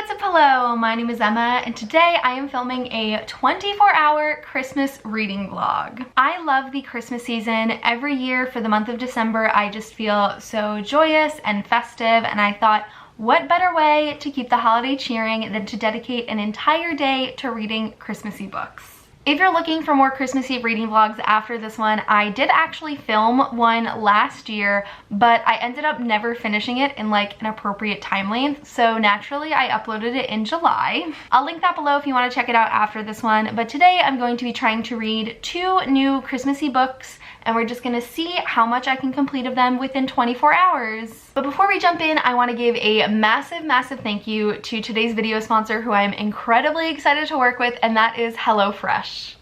what's up? Hello, my name is Emma and today I am filming a 24-hour Christmas reading vlog. I love the Christmas season. Every year for the month of December I just feel so joyous and festive, and I thought, what better way to keep the holiday cheering than to dedicate an entire day to reading Christmassy books. If you're looking for more Christmassy reading vlogs after this one, I did actually film one last year, but I ended up never finishing it in like an appropriate time length, so naturally I uploaded it in July. I'll link that below if you want to check it out after this one, but today I'm going to be trying to read 2 new Christmassy books, and we're just gonna see how much I can complete of them within 24 hours. But before we jump in, I wanna give a massive thank you to today's video sponsor, who I'm incredibly excited to work with, and that is HelloFresh.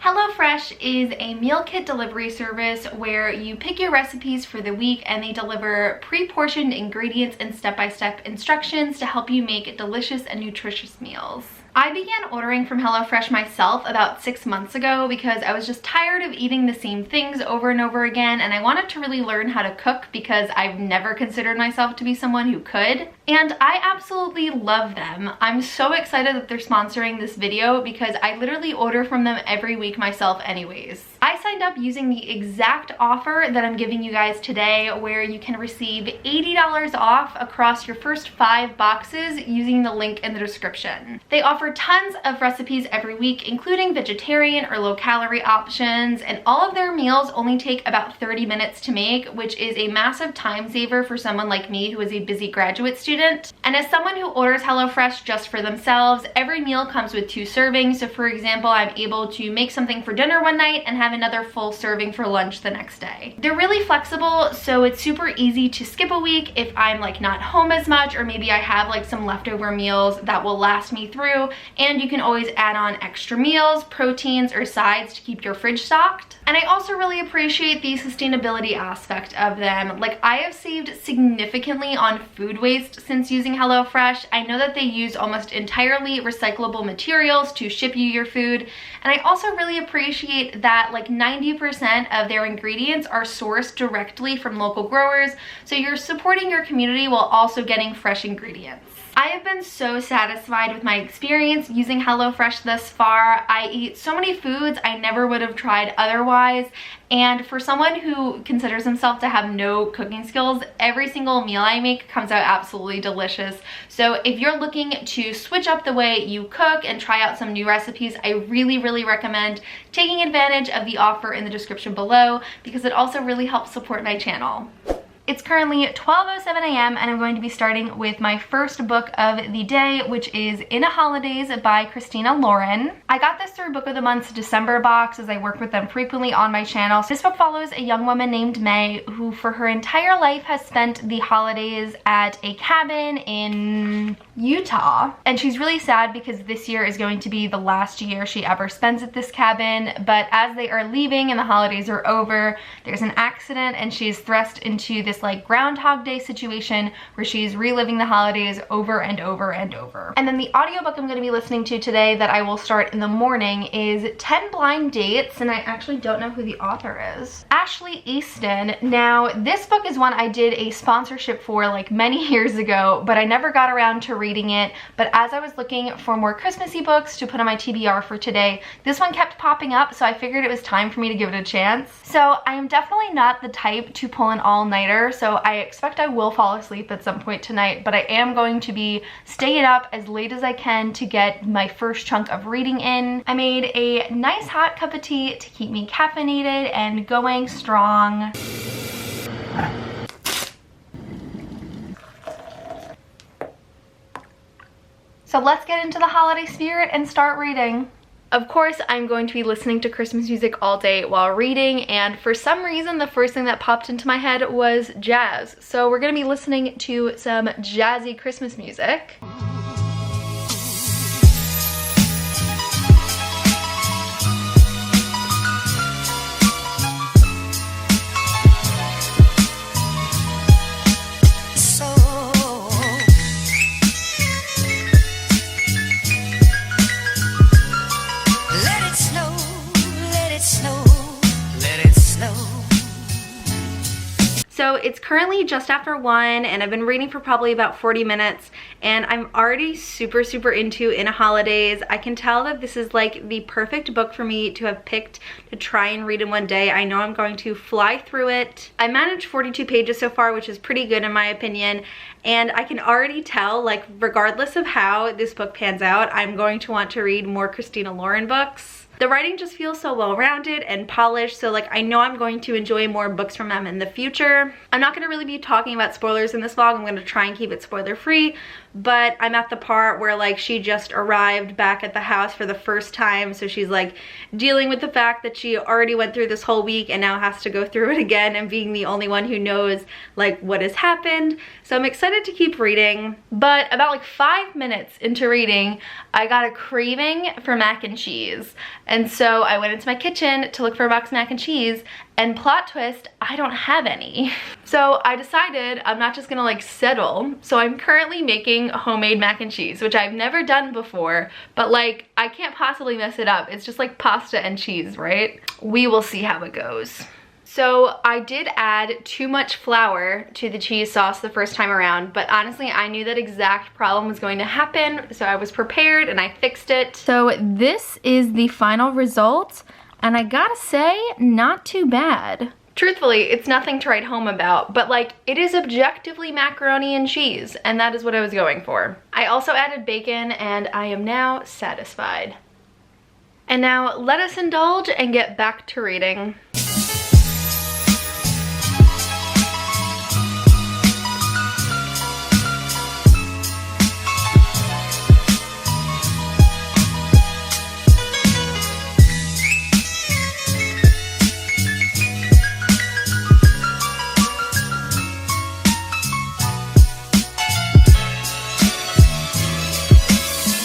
HelloFresh is a meal kit delivery service where you pick your recipes for the week and they deliver pre-portioned ingredients and step-by-step instructions to help you make delicious and nutritious meals. I began ordering from HelloFresh myself about 6 months ago because I was just tired of eating the same things over and over again, and I wanted to really learn how to cook because I've never considered myself to be someone who could. And I absolutely love them. I'm so excited that they're sponsoring this video because I literally order from them every week myself anyways. I signed up using the exact offer that I'm giving you guys today, where you can receive $80 off across your first 5 boxes using the link in the description. They offer tons of recipes every week, including vegetarian or low-calorie options, and all of their meals only take about 30 minutes to make, which is a massive time saver for someone like me who is a busy graduate student. And as someone who orders HelloFresh just for themselves, every meal comes with 2 servings. So for example, I'm able to make something for dinner one night and have another full serving for lunch the next day. They're really flexible, so it's super easy to skip a week if I'm like not home as much, or maybe I have like some leftover meals that will last me through, and you can always add on extra meals, proteins, or sides to keep your fridge stocked. And I also really appreciate the sustainability aspect of them. Like, I have saved significantly on food waste since using HelloFresh. I know that they use almost entirely recyclable materials to ship you your food, and I also really appreciate that like 90% of their ingredients are sourced directly from local growers, so you're supporting your community while also getting fresh ingredients. I have been so satisfied with my experience using HelloFresh thus far. I eat so many foods I never would have tried otherwise, and for someone who considers himself to have no cooking skills, every single meal I make comes out absolutely delicious. So if you're looking to switch up the way you cook and try out some new recipes, I really recommend taking advantage of the offer in the description below, because it also really helps support my channel. It's currently 12:07 a.m. and I'm going to be starting with my first book of the day, which is In a Holidays by Christina Lauren. I got this through Book of the Month's December box, as I work with them frequently on my channel. This book follows a young woman named May who for her entire life has spent the holidays at a cabin in Utah. And she's really sad because this year is going to be the last year she ever spends at this cabin. But as they are leaving and the holidays are over, there's an accident and she is thrust into this like Groundhog Day situation where she's reliving the holidays over and over and over. And then the audiobook I'm going to be listening to today that I will start in the morning is 10 Blind Dates, and I actually don't know who the author is. Ashley Easton. Now, this book is one I did a sponsorship for like many years ago, but I never got around to reading it. But as I was looking for more Christmassy books to put on my TBR for today, this one kept popping up, so I figured it was time for me to give it a chance. So I am definitely not the type to pull an all-nighter, so I expect I will fall asleep at some point tonight, but I am going to be staying up as late as I can to get my first chunk of reading in. I made a nice hot cup of tea to keep me caffeinated and going strong. So let's get into the holiday spirit and start reading. Of course, I'm going to be listening to Christmas music all day while reading, and for some reason, the first thing that popped into my head was jazz. So we're gonna be listening to some jazzy Christmas music. So it's currently just after 1 and I've been reading for probably about 40 minutes, and I'm already super into In a Holidays. I can tell that this is like the perfect book for me to have picked to try and read in one day. I know I'm going to fly through it. I managed 42 pages so far, which is pretty good in my opinion, and I can already tell, like, regardless of how this book pans out, I'm going to want to read more Christina Lauren books. The writing just feels so well-rounded and polished, so like I know I'm going to enjoy more books from them in the future. I'm not going to really be talking about spoilers in this vlog. I'm going to try and keep it spoiler-free, but I'm at the part where like she just arrived back at the house for the first time, so she's like dealing with the fact that she already went through this whole week and now has to go through it again, and being the only one who knows like what has happened. So I'm excited to keep reading, but about like 5 minutes into reading, I got a craving for mac and cheese. And so I went into my kitchen to look for a box of mac and cheese, and plot twist, I don't have any. So I decided I'm not just gonna like settle. So I'm currently making homemade mac and cheese, which I've never done before, but like I can't possibly mess it up. It's just like pasta and cheese, right? We will see how it goes. So I did add too much flour to the cheese sauce the first time around, but honestly I knew that exact problem was going to happen, so I was prepared and I fixed it. So this is the final result, and I gotta say, not too bad. Truthfully, it's nothing to write home about, but like it is objectively macaroni and cheese, and that is what I was going for. I also added bacon, and I am now satisfied. And now let us indulge and get back to reading.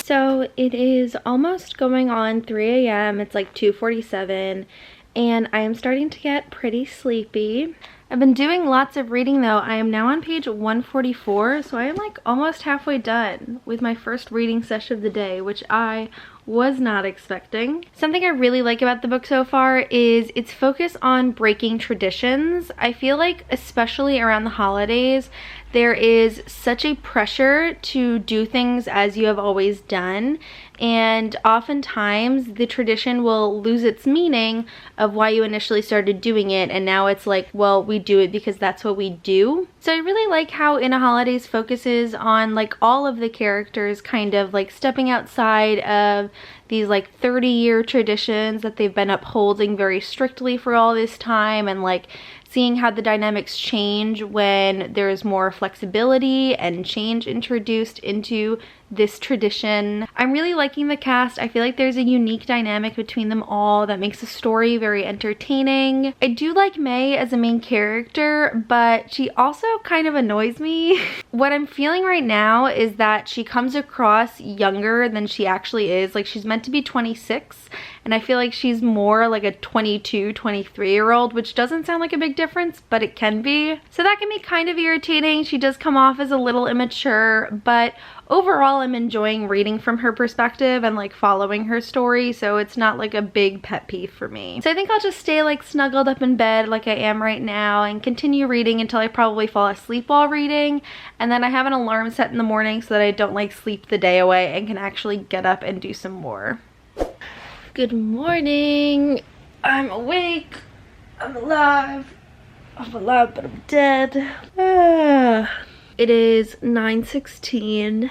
So it is almost going on 3 a.m. It's like 2:47, and I am starting to get pretty sleepy. I've been doing lots of reading though. I am now on page 144, so I am like almost halfway done with my first reading session of the day, which I was not expecting. Something I really like about the book so far is its focus on breaking traditions. I feel like especially around the holidays, there is such a pressure to do things as you have always done, and oftentimes the tradition will lose its meaning of why you initially started doing it, and now it's like, well, we do it because that's what we do. So I really like how In a Holidays focuses on like all of the characters kind of like stepping outside of these like 30-year traditions that they've been upholding very strictly for all this time, and like seeing how the dynamics change when there's more flexibility and change introduced into this tradition. I'm really liking the cast. I feel like there's a unique dynamic between them all that makes the story very entertaining. I do like May as a main character, but she also kind of annoys me. What I'm feeling right now is that she comes across younger than she actually is. Like, she's meant to be 26, and I feel like she's more like a 22, 23-year-old, which doesn't sound like a big difference, but it can be. So that can be kind of irritating. She does come off as a little immature, but overall I'm enjoying reading from her perspective and like following her story, so it's not like a big pet peeve for me. So I think I'll just stay like snuggled up in bed like I am right now and continue reading until I probably fall asleep while reading, and then I have an alarm set in the morning so that I don't like sleep the day away and can actually get up and do some more. Good morning. I'm awake. I'm alive. I'm alive, but I'm dead. It is 9:16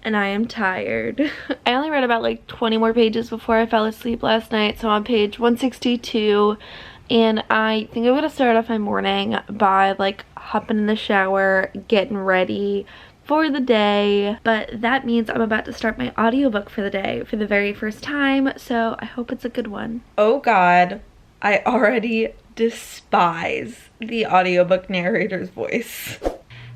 and I am tired. I only read about like 20 more pages before I fell asleep last night, so I'm on page 162, and I think I'm gonna start off my morning by like hopping in the shower, getting ready for the day, but that means I'm about to start my audiobook for the day for the very first time, so I hope it's a good one. Oh god, I already despise the audiobook narrator's voice.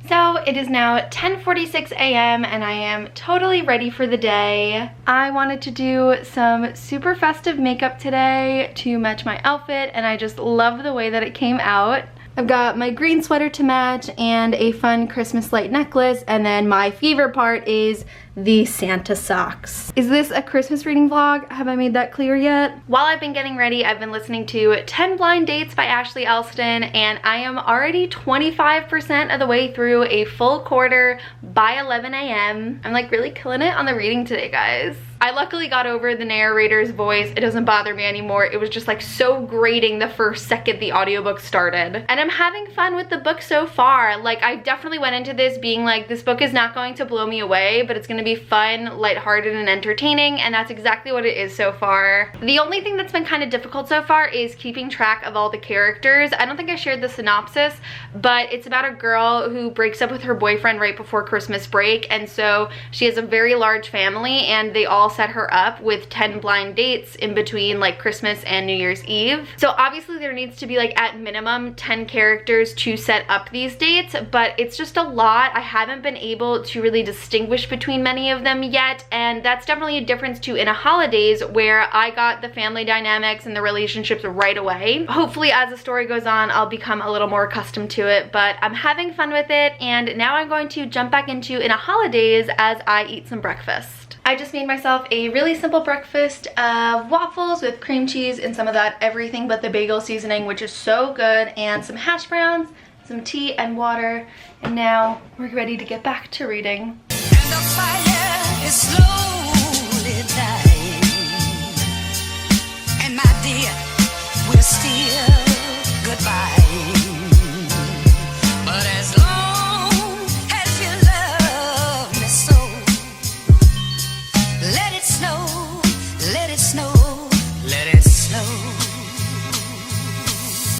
So it is now 10:46 a.m. and I am totally ready for the day. I wanted to do some super festive makeup today to match my outfit, and I just love the way that it came out. I've got my green sweater to match and a fun Christmas light necklace, and then my favorite part is the Santa socks. Is this a Christmas reading vlog? Have I made that clear yet? While I've been getting ready, I've been listening to 10 Blind Dates by Ashley Elston, and I am already 25% of the way through a full quarter by 11 a.m. I'm like really killing it on the reading today, guys. I luckily got over the narrator's voice. It doesn't bother me anymore. It was just like so grating the first second the audiobook started. And I'm having fun with the book so far. Like, I definitely went into this being like, this book is not going to blow me away, but it's gonna be fun, lighthearted, and entertaining, and that's exactly what it is so far. The only thing that's been kind of difficult so far is keeping track of all the characters. I don't think I shared the synopsis, but it's about a girl who breaks up with her boyfriend right before Christmas break, and so she has a very large family, and they all set her up with 10 blind dates in between like Christmas and New Year's Eve. So obviously there needs to be like at minimum 10 characters to set up these dates, but it's just a lot. I haven't been able to really distinguish between many of them yet, and that's definitely a difference to In a Holidays, where I got the family dynamics and the relationships right away. Hopefully as the story goes on, I'll become a little more accustomed to it, but I'm having fun with it, and now I'm going to jump back into In a Holidays as I eat some breakfast. I just made myself a really simple breakfast of waffles with cream cheese and some of that everything but the bagel seasoning, which is so good, and some hash browns, some tea and water, and now we're ready to get back to reading. And the fire is slowly dying, and my dear, we're still goodbye. But as long as you love me so, let it snow, let it snow, let it snow.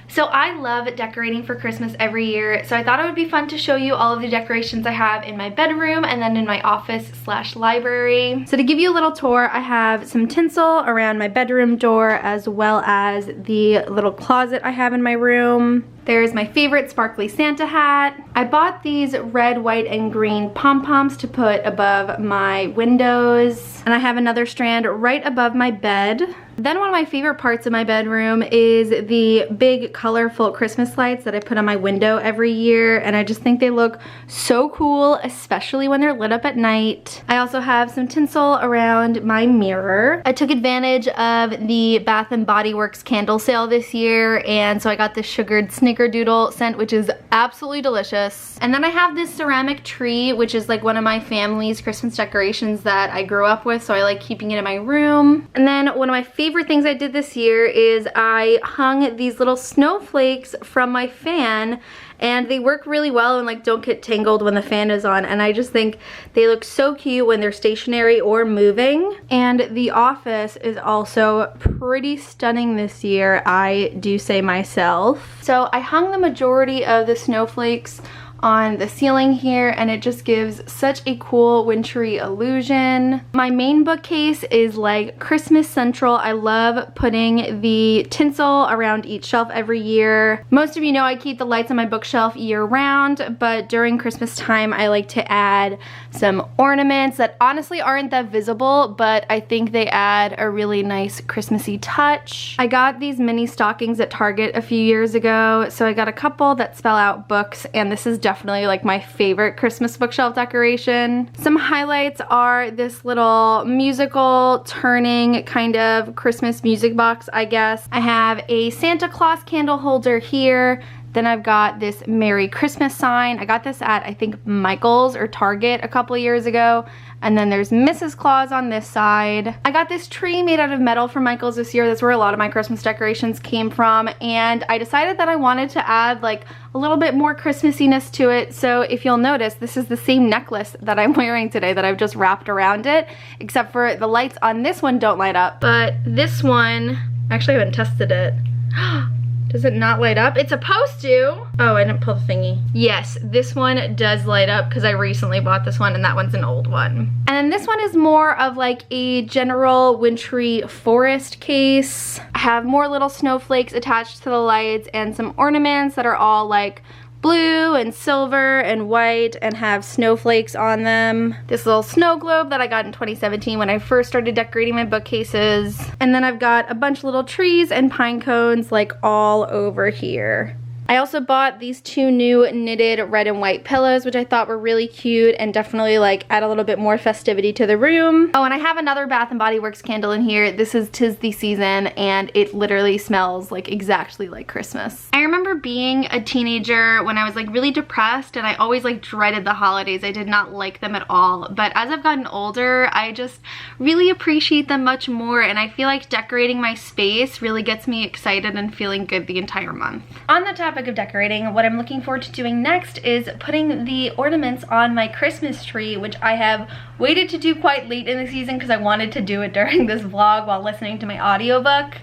So I love decorating for Christmas every year, so I thought it would be fun to show you all of the decorations I have in my bedroom and then in my office / library. So to give you a little tour, I have some tinsel around my bedroom door as well as the little closet I have in my room. There's my favorite sparkly Santa hat. I bought these red, white, and green pom-poms to put above my windows. And I have another strand right above my bed. Then one of my favorite parts of my bedroom is the big colorful Christmas lights that I put on my window every year, and I just think they look so cool, especially when they're lit up at night. I also have some tinsel around my mirror. I took advantage of the Bath & Body Works candle sale this year, and so I got this sugared snickerdoodle scent, which is absolutely delicious. And then I have this ceramic tree, which is like one of my family's Christmas decorations that I grew up with, so I like keeping it in my room. And then one of my favorite things I did this year is I hung these little snowflakes from my fan, and they work really well and like don't get tangled when the fan is on, and I just think they look so cute when they're stationary or moving. And the office is also pretty stunning this year, I do say myself. So I hung the majority of the snowflakes on the ceiling here, and it just gives such a cool wintry illusion. My main bookcase is like Christmas central. I love putting the tinsel around each shelf every year. Most of you know I keep the lights on my bookshelf year round, but during Christmas time I like to add some ornaments that honestly aren't that visible, but I think they add a really nice Christmassy touch. I got these mini stockings at Target a few years ago, so I got a couple that spell out books, and this is definitely like my favorite Christmas bookshelf decoration. Some highlights are this little musical turning kind of Christmas music box, I guess. I have a Santa Claus candle holder here. Then I've got this Merry Christmas sign. I got this at, I think, Michael's or Target a couple of years ago. And then there's Mrs. Claus on this side. I got this tree made out of metal from Michael's this year. That's where a lot of my Christmas decorations came from. And I decided that I wanted to add like a little bit more Christmassiness to it. So if you'll notice, this is the same necklace that I'm wearing today that I've just wrapped around it, except for the lights on this one don't light up. But this one, actually I haven't tested it. Does it not light up? It's supposed to. Oh, I didn't pull the thingy. Yes, this one does light up because I recently bought this one, and that one's an old one. And then this one is more of like a general wintry forest case. I have more little snowflakes attached to the lights and some ornaments that are all like blue and silver and white and have snowflakes on them. This little snow globe that I got in 2017 when I first started decorating my bookcases. And then I've got a bunch of little trees and pine cones like all over here. I also bought these 2 new knitted red and white pillows, which I thought were really cute and definitely like add a little bit more festivity to the room. Oh, and I have another Bath & Body Works candle in here. This is 'Tis the Season, and it literally smells like exactly like Christmas. I remember being a teenager when I was like really depressed, and I always like dreaded the holidays. I did not like them at all, but as I've gotten older, I just really appreciate them much more, and I feel like decorating my space really gets me excited and feeling good the entire month. On the topic of decorating, what I'm looking forward to doing next is putting the ornaments on my Christmas tree, which I have waited to do quite late in the season because I wanted to do it during this vlog while listening to my audiobook.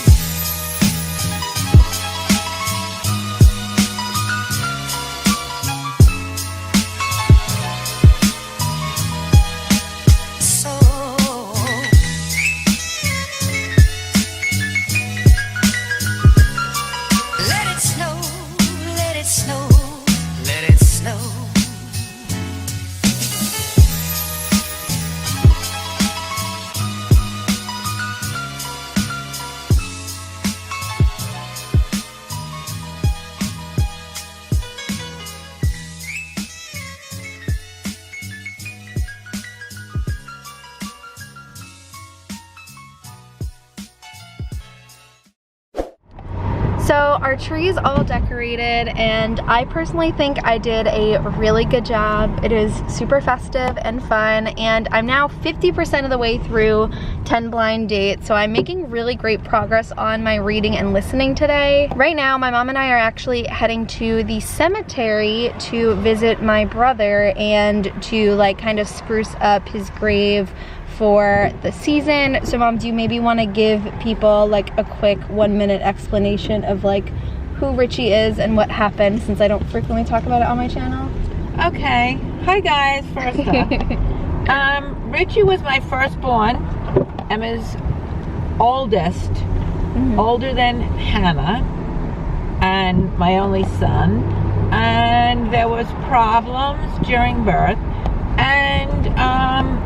So our tree is all decorated, and I personally think I did a really good job. It is super festive and fun, and I'm now 50% of the way through 10 blind dates, so I'm making really great progress on my reading and listening today. Right now, my mom and I are actually heading to the cemetery to visit my brother and to like kind of spruce up his grave for the season. So Mom, do you maybe want to give people like a quick 1-minute explanation of like who Richie is and what happened, since I don't frequently talk about it on my channel? Okay. Hi guys, first off. Richie was my firstborn, Emma's oldest, older than Hannah, and my only son. And there was problems during birth, and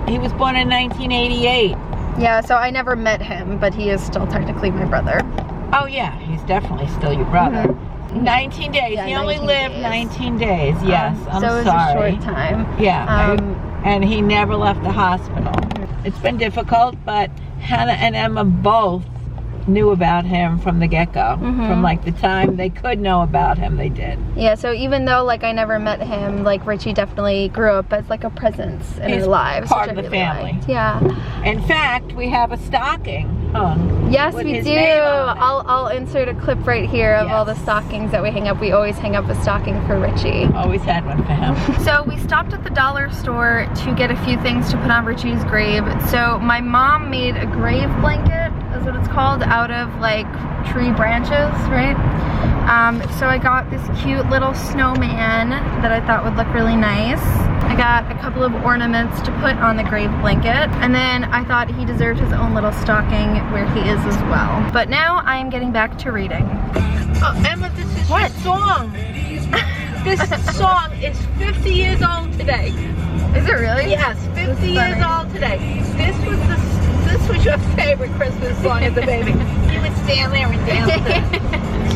he was born in 1988. Yeah, so I never met him, but he is still technically my brother. Oh yeah, he's definitely still your brother. 19 days. Yeah, he only 19 lived days. 19 days. Yes, I'm so it was sorry. a short time. Yeah, and he never left the hospital. It's been difficult, but Hannah and Emma both knew about him from the get-go. From like the time they could know about him, they did. Yeah, so even though like I never met him, like Richie definitely grew up as like a presence in our lives. Part of the family. Liked. Yeah. In fact, we have a stocking hung. Yes, with we his do. name on it. I'll insert a clip right here of all the stockings that we hang up. We always hang up a stocking for Richie. Always had one for him. So we stopped at the dollar store to get a few things to put on Richie's grave. So my mom made a grave blanket, is what it's called, out of like tree branches, right? So I got this cute little snowman that I thought would look really nice. I got a couple of ornaments to put on the grave blanket, and then I thought he deserved his own little stocking where he is as well. But now I am getting back to reading. Oh, Emma, this is your song. This song is 50 years old today. Is it really? Yes, 50 years old today. This was your favorite Christmas song as a baby. You would stand there and dance it.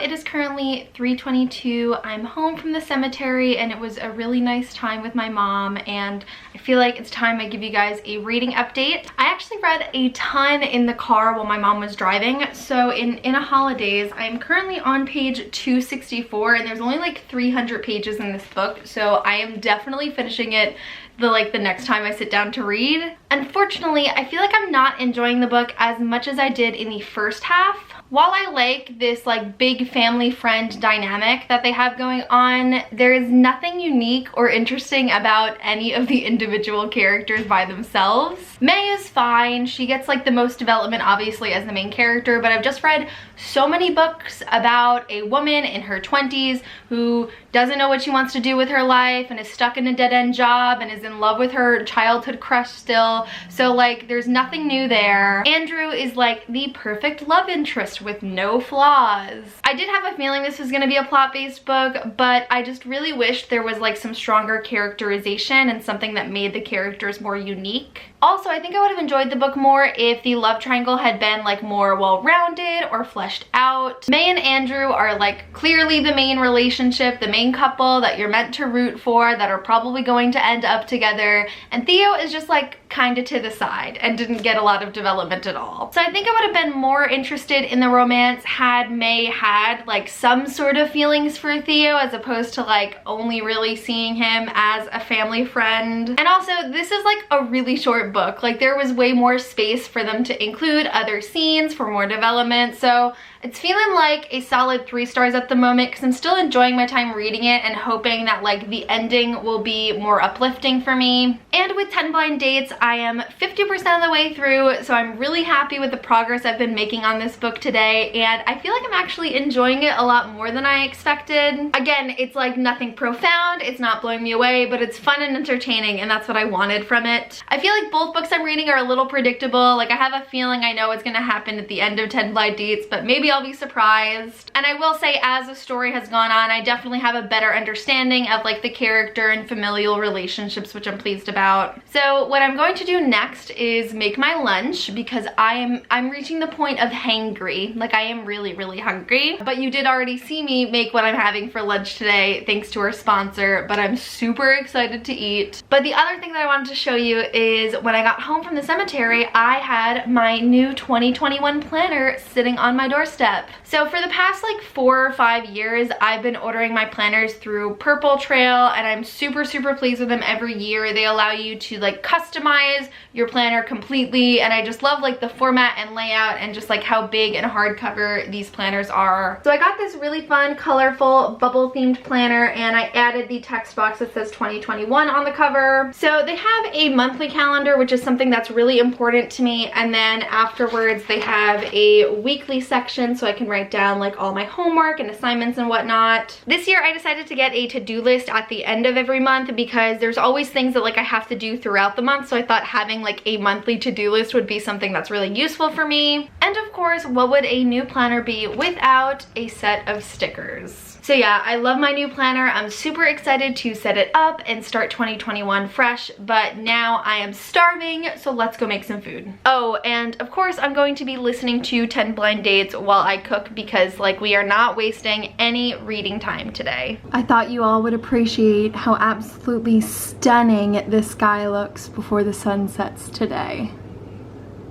It is currently 3:22. I'm home from the cemetery, and it was a really nice time with my mom, and I feel like it's time I give you guys a reading update. I actually read a ton in the car while my mom was driving. So in a Holidays, I am currently on page 264, and there's only like 300 pages in this book, so I am definitely finishing it the next time I sit down to read. Unfortunately, I feel like I'm not enjoying the book as much as I did in the first half. While I like this like big family friend dynamic that they have going on, there is nothing unique or interesting about any of the individual characters by themselves. May is fine. She gets like the most development obviously as the main character, but I've just read so many books about a woman in her 20s who doesn't know what she wants to do with her life and is stuck in a dead-end job and is in love with her childhood crush still. So like there's nothing new there. Andrew is like the perfect love interest with no flaws. I did have a feeling this was gonna be a plot-based book, but I just really wished there was like some stronger characterization and something that made the characters more unique. Also, I think I would have enjoyed the book more if the love triangle had been like more well-rounded or fleshed out. May and Andrew are like clearly the main relationship, the main couple that you're meant to root for, that are probably going to end up together, and Theo is just like kind of to the side and didn't get a lot of development at all. So I think I would have been more interested in the romance had May had like some sort of feelings for Theo as opposed to like only really seeing him as a family friend. And also, this is like a really short book. Like there was way more space for them to include other scenes for more development. So it's feeling like a solid 3 stars at the moment because I'm still enjoying my time reading it and hoping that like the ending will be more uplifting for me. And with 10 Blind Dates, I am 50% of the way through, so I'm really happy with the progress I've been making on this book today, and I feel like I'm actually enjoying it a lot more than I expected. Again, it's like nothing profound, it's not blowing me away, but it's fun and entertaining, and that's what I wanted from it. I feel like both books I'm reading are a little predictable. Like I have a feeling I know what's gonna happen at the end of 10 Blind Dates, but maybe I'll be surprised. And I will say, as the story has gone on, I definitely have a better understanding of like the character and familial relationships, which I'm pleased about. So what I'm going to do next is make my lunch because I'm reaching the point of hangry. Like I am really hungry. But you did already see me make what I'm having for lunch today thanks to our sponsor, but I'm super excited to eat. But the other thing that I wanted to show you is when I got home from the cemetery, I had my new 2021 planner sitting on my doorstep. So for the past like 4 or 5 years, I've been ordering my planners through Purple Trail, and I'm super pleased with them every year. They allow you to like customize your planner completely, and I just love like the format and layout and just like how big and hardcover these planners are. So I got this really fun, colorful, bubble themed planner, and I added the text box that says 2021 on the cover. So they have a monthly calendar, which is something that's really important to me, and then afterwards they have a weekly section so I can write down like all my homework and assignments and whatnot. This year I decided to get a to-do list at the end of every month because there's always things that like I have to do throughout the month, so I thought having like a monthly to-do list would be something that's really useful for me. And of course, what would a new planner be without a set of stickers? So yeah, I love my new planner. I'm super excited to set it up and start 2021 fresh, but now I am starving, so let's go make some food. Oh, and of course I'm going to be listening to 10 Blind Dates while I cook because like we are not wasting any reading time today. I thought you all would appreciate how absolutely stunning this sky looks before the sun sets today.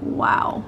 Wow.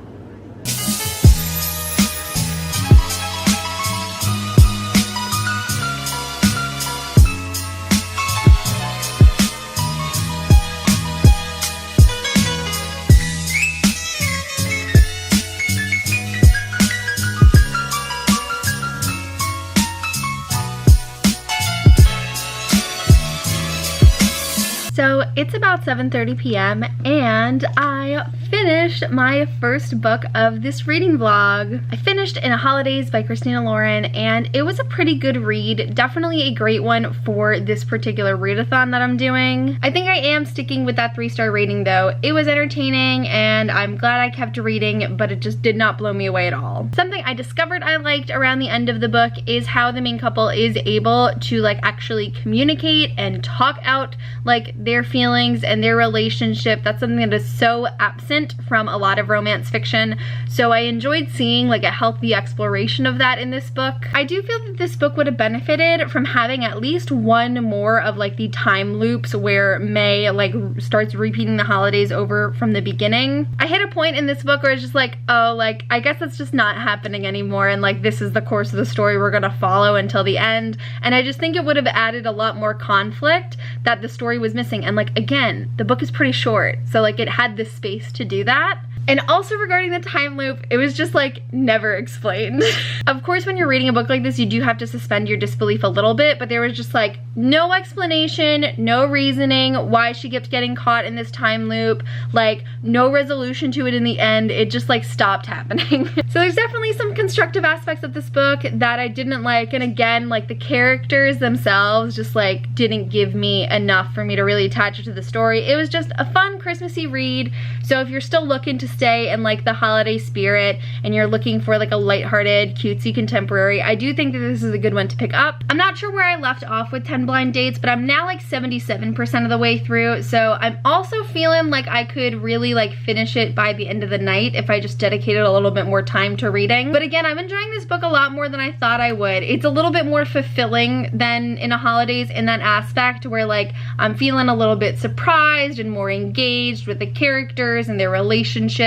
So it's about 7:30 p.m. and I finished my first book of this reading vlog. I finished In a Holidays by Christina Lauren, and it was a pretty good read. Definitely a great one for this particular readathon that I'm doing. I think I am sticking with that 3-star rating though. It was entertaining and I'm glad I kept reading, but it just did not blow me away at all. Something I discovered I liked around the end of the book is how the main couple is able to like actually communicate and talk out like their feelings and their relationship. That's something that is so absent from a lot of romance fiction. So I enjoyed seeing like a healthy exploration of that in this book. I do feel that this book would have benefited from having at least one more of like the time loops where May like starts repeating the holidays over from the beginning. I hit a point in this book where it's just like, oh, like I guess it's just not happening anymore, and like this is the course of the story we're gonna follow until the end. And I just think it would have added a lot more conflict that the story was missing. And like, again, the book is pretty short, so like it had the space to do that. And also regarding the time loop, it was just like never explained. Of course, when you're reading a book like this, you do have to suspend your disbelief a little bit, but there was just like no explanation, no reasoning why she kept getting caught in this time loop, like no resolution to it in the end. It just like stopped happening. So there's definitely some constructive aspects of this book that I didn't like. And again, like the characters themselves just like didn't give me enough for me to really attach to the story. It was just a fun Christmassy read. So if you're still looking to stay in like the holiday spirit and you're looking for like a lighthearted, cutesy contemporary, I do think that this is a good one to pick up. I'm not sure where I left off with 10 Blind Dates, but I'm now like 77% of the way through. So I'm also feeling like I could really like finish it by the end of the night if I just dedicated a little bit more time to reading. But again, I'm enjoying this book a lot more than I thought I would. It's a little bit more fulfilling than in a holidays in that aspect where like I'm feeling a little bit surprised and more engaged with the characters and their relationships.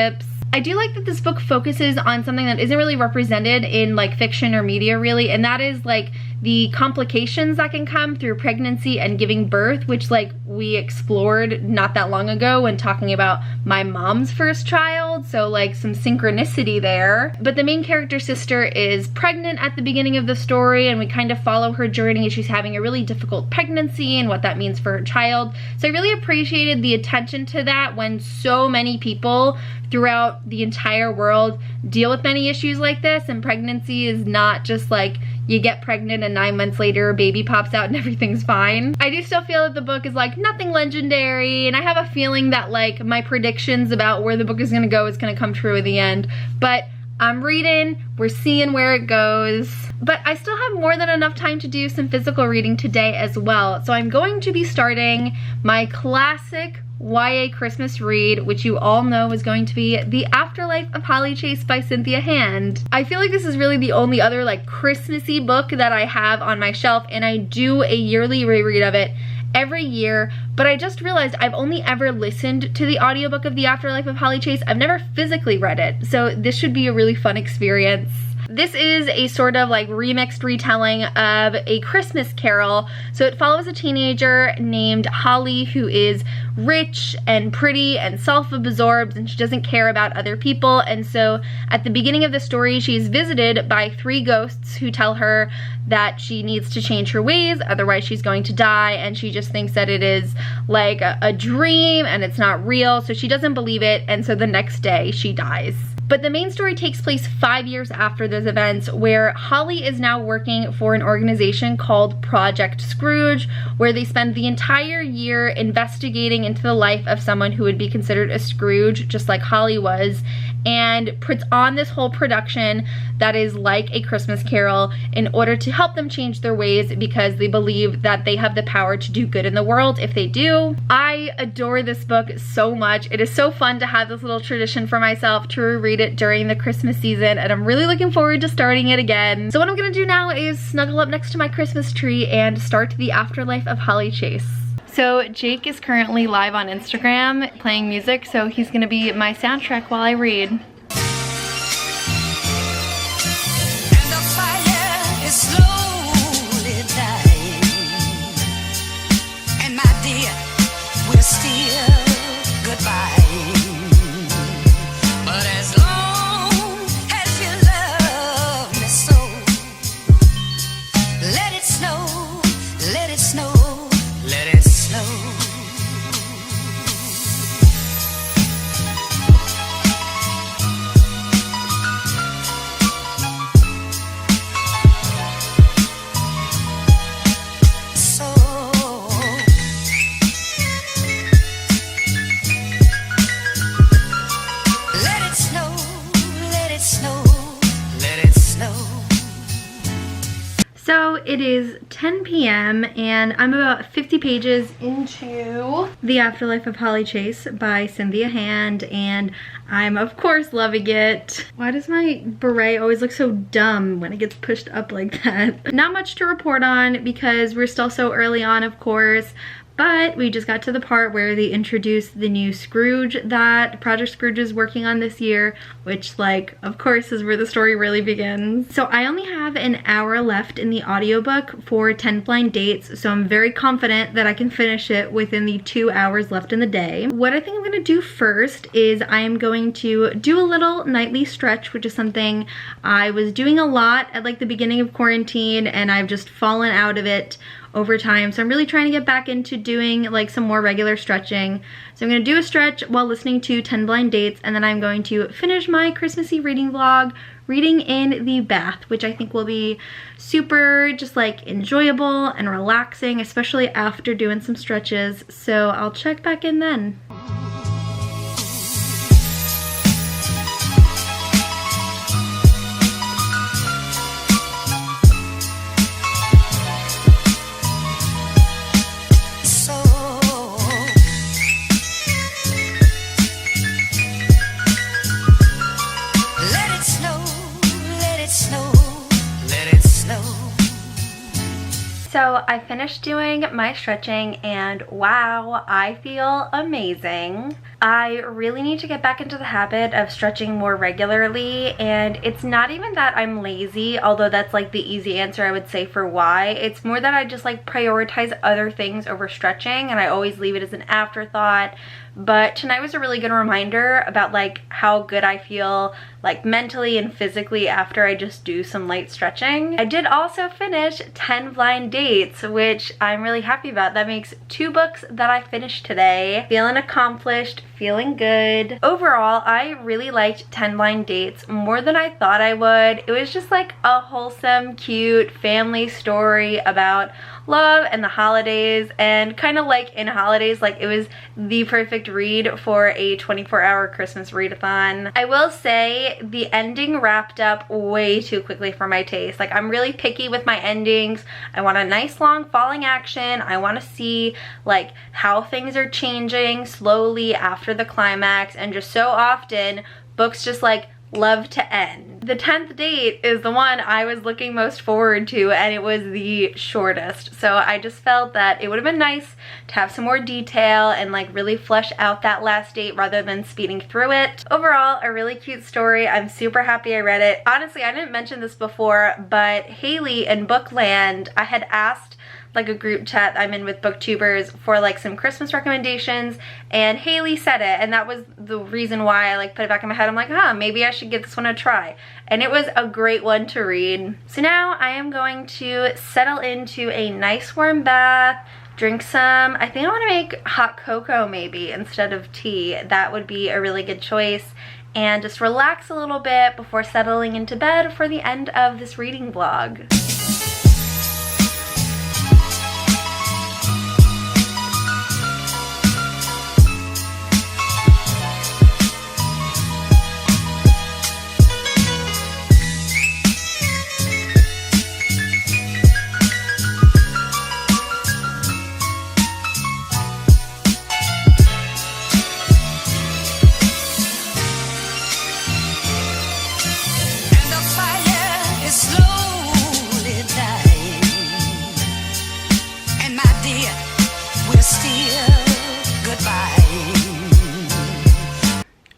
I do like that this book focuses on something that isn't really represented in like fiction or media really, and that is like the complications that can come through pregnancy and giving birth, which like we explored not that long ago when talking about my mom's first child, so like some synchronicity there. But the main character sister is pregnant at the beginning of the story, and we kind of follow her journey as she's having a really difficult pregnancy and what that means for her child. So I really appreciated the attention to that when so many people throughout the entire world deal with many issues like this, and pregnancy is not just like you get pregnant and 9 months later a baby pops out and everything's fine. I do still feel that the book is like nothing legendary, and I have a feeling that like my predictions about where the book is gonna go is gonna come true at the end. But I'm reading, we're seeing where it goes. But I still have more than enough time to do some physical reading today as well. So I'm going to be starting my classic YA Christmas read, which you all know is going to be The Afterlife of Holly Chase by Cynthia Hand. I feel like this is really the only other like Christmassy book that I have on my shelf, and I do a yearly reread of it every year, but I just realized I've only ever listened to the audiobook of The Afterlife of Holly Chase. I've never physically read it, so this should be a really fun experience. This is a sort of like remixed retelling of A Christmas Carol. So it follows a teenager named Holly who is rich and pretty and self-absorbed, and she doesn't care about other people. And so at the beginning of the story, she's visited by 3 ghosts who tell her that she needs to change her ways, otherwise she's going to die, and she just thinks that it is like a dream and it's not real, so she doesn't believe it, and so the next day she dies. But the main story takes place 5 years after those events, where Holly is now working for an organization called Project Scrooge, where they spend the entire year investigating into the life of someone who would be considered a Scrooge, just like Holly was, and puts on this whole production that is like A Christmas Carol in order to help them change their ways, because they believe that they have the power to do good in the world if they do. I adore this book so much. It is so fun to have this little tradition for myself to reread it during the Christmas season, and I'm really looking forward to starting it again. So what I'm gonna do now is snuggle up next to my Christmas tree and start The Afterlife of Holly Chase. So Jake is currently live on Instagram playing music, so he's gonna be my soundtrack while I read. And the fire is slowly dying, and my dear, we're still goodbye. But as long as you love me so, let it snow, let it snow, let it snow. So it is 10 p.m. and I'm about 50 pages into The Afterlife of Holly Chase by Cynthia Hand, and I'm of course loving it. Why does my beret always look so dumb when it gets pushed up like that? Not much to report on because we're still so early on, of course. But we just got to the part where they introduced the new Scrooge that Project Scrooge is working on this year, which, like, of course is where the story really begins. So I only have an hour left in the audiobook for 10 Blind Dates, so I'm very confident that I can finish it within the 2 hours left in the day. What I think I'm gonna do first is I am going to do a little nightly stretch, which is something I was doing a lot at like the beginning of quarantine, and I've just fallen out of it over time. So I'm really trying to get back into doing like some more regular stretching. So I'm gonna do a stretch while listening to 10 Blind Dates, and then I'm going to finish my Christmassy reading vlog, reading in the bath, which I think will be super just like enjoyable and relaxing, especially after doing some stretches. So I'll check back in then. So I finished doing my stretching and wow, I feel amazing. I really need to get back into the habit of stretching more regularly, and it's not even that I'm lazy, although that's like the easy answer I would say for why. It's more that I just like prioritize other things over stretching, and I always leave it as an afterthought. But tonight was a really good reminder about like how good I feel like mentally and physically after I just do some light stretching. I did also finish 10 Blind Dates, which I'm really happy about. That makes 2 books that I finished today. Feeling accomplished, feeling good. Overall, I really liked 10 Blind Dates more than I thought I would. It was just like a wholesome, cute family story about love and the holidays, and kind of like in holidays, like it was the perfect read for a 24-hour Christmas readathon. I will say the ending wrapped up way too quickly for my taste. Like, I'm really picky with my endings. I want a nice long falling action. I want to see like how things are changing slowly after the climax, and just so often books just like love to end. The 10th date is the one I was looking most forward to, and it was the shortest. So I just felt that it would have been nice to have some more detail and like really flesh out that last date rather than speeding through it. Overall, a really cute story. I'm super happy I read it. Honestly, I didn't mention this before, but Haley in Bookland, I had asked like a group chat I'm in with booktubers for like some Christmas recommendations, and Haley said it, and that was the reason why I like put it back in my head. I'm like, huh, maybe I should give this one a try, and it was a great one to read. So now I am going to settle into a nice warm bath, drink some, I think I want to make hot cocoa maybe instead of tea. That would be a really good choice, and just relax a little bit before settling into bed for the end of this reading vlog.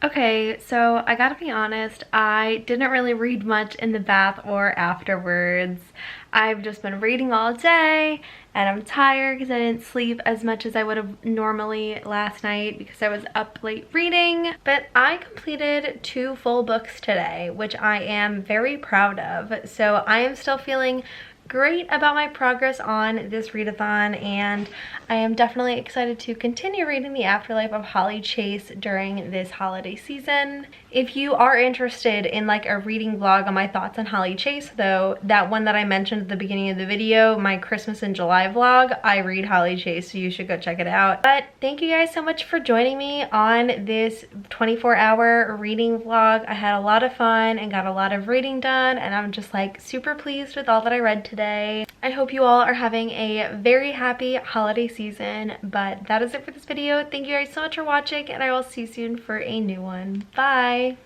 Okay, so I gotta be honest, I didn't really read much in the bath or afterwards. I've just been reading all day, and I'm tired because I didn't sleep as much as I would have normally last night because I was up late reading. But I completed 2 full books today, which I am very proud of. So I am still feeling great about my progress on this readathon, and I am definitely excited to continue reading The Afterlife of Holly Chase during this holiday season. If you are interested in like a reading vlog on my thoughts on Holly Chase though, that one that I mentioned at the beginning of the video, my Christmas in July vlog, I read Holly Chase, so you should go check it out. But thank you guys so much for joining me on this 24-hour reading vlog. I had a lot of fun and got a lot of reading done, and I'm just like super pleased with all that I read today. Sunday. I hope you all are having a very happy holiday season, but that is it for this video. Thank you guys so much for watching, and I will see you soon for a new one. Bye!